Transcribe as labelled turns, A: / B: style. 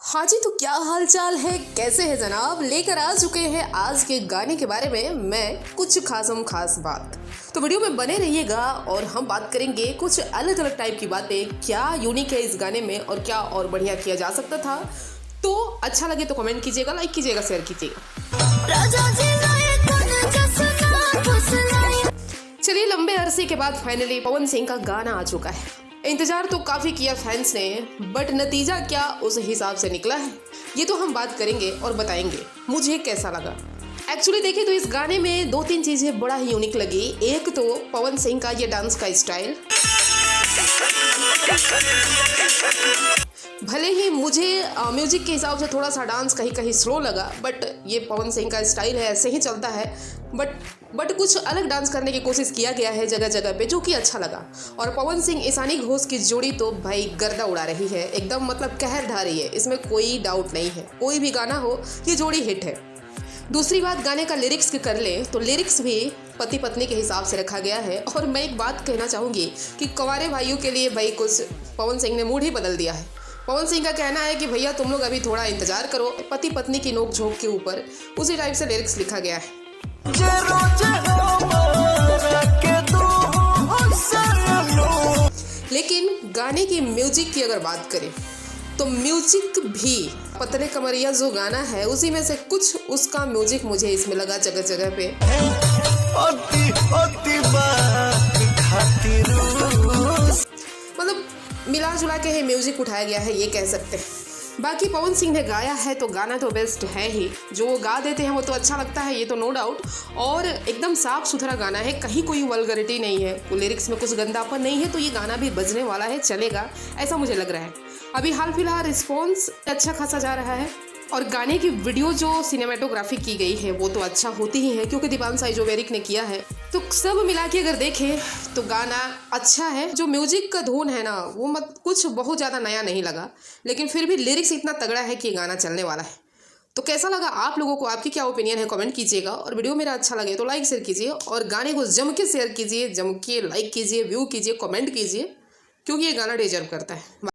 A: हाँ जी, तो क्या हाल चाल है, कैसे है जनाब। लेकर आ चुके हैं आज के गाने के बारे में मैं कुछ खास बात। तो वीडियो में बने रहिएगा और हम बात करेंगे कुछ अलग अलग टाइप की बातें, क्या यूनिक है इस गाने में और क्या और बढ़िया किया जा सकता था। तो अच्छा लगे तो कमेंट कीजिएगा, लाइक कीजिएगा, शेयर कीजिएगा। चलिए, लंबे अरसे के बाद फाइनली पवन सिंह का गाना आ चुका है। इंतजार तो काफी किया फैंस ने, बट नतीजा क्या उस हिसाब से निकला है ये तो हम बात करेंगे और बताएंगे मुझे कैसा लगा। एक्चुअली देखें तो इस गाने में दो तीन चीजें बड़ा ही यूनिक लगी। एक तो पवन सिंह का ये डांस का स्टाइल, भले ही मुझे म्यूजिक के हिसाब से थोड़ा सा डांस कहीं कहीं स्लो लगा, बट ये पवन सिंह का स्टाइल है, ऐसे ही चलता है। बट कुछ अलग डांस करने की कोशिश किया गया है जगह जगह पे, जो कि अच्छा लगा। और पवन सिंह ईशानी घोष की जोड़ी तो भाई गर्दा उड़ा रही है, एकदम मतलब कहर ढा रही है, इसमें कोई डाउट नहीं है। कोई भी गाना हो, ये जोड़ी हिट है। दूसरी बात, गाने का लिरिक्स की कर ले तो लिरिक्स भी पति पत्नी के हिसाब से रखा गया है। और मैं एक बात कहना चाहूँगी कि कुंवारे भाइयों के लिए भाई कुछ पवन सिंह ने मूड ही बदल दिया है। पवन सिंह का कहना है कि भैया तुम लोग अभी थोड़ा इंतजार करो, पति पत्नी की नोक झोंक के ऊपर उसी टाइप से लिरिक्स लिखा गया है। लेकिन गाने की म्यूजिक की अगर बात करें तो म्यूजिक भी पतले कमरिया जो गाना है उसी में से कुछ उसका म्यूजिक मुझे इसमें लगा जगह जगह पे। मतलब मिला जुला के ही म्यूजिक उठाया गया है, ये कह सकते हैं। बाकी पवन सिंह ने गाया है तो गाना तो बेस्ट है ही, जो वो गा देते हैं वो तो अच्छा लगता है, ये तो नो डाउट। और एकदम साफ सुथरा गाना है, कहीं कोई वल्गरिटी नहीं है, लिरिक्स में कुछ गंदापन नहीं है, तो ये गाना भी बजने वाला है, चलेगा, ऐसा मुझे लग रहा है। अभी हाल फिलहाल रिस्पॉन्स अच्छा खासा जा रहा है। और गाने की वीडियो जो सिनेमेटोग्राफी की गई है वो तो अच्छा होती ही है, क्योंकि दीपांसाई जोवेरिक ने किया है। तो सब मिला के अगर देखें तो गाना अच्छा है। जो म्यूजिक का धुन है ना, वो कुछ बहुत ज़्यादा नया नहीं लगा, लेकिन फिर भी लिरिक्स इतना तगड़ा है कि गाना चलने वाला है। तो कैसा लगा आप लोगों को, आपकी क्या ओपिनियन है, कमेंट कीजिएगा। और वीडियो मेरा अच्छा लगे तो लाइक शेयर कीजिए, और गाने को जम के शेयर कीजिए, जम के लाइक कीजिए, व्यू कीजिए, कमेंट कीजिए, क्योंकि ये गाना डिजर्व करता है।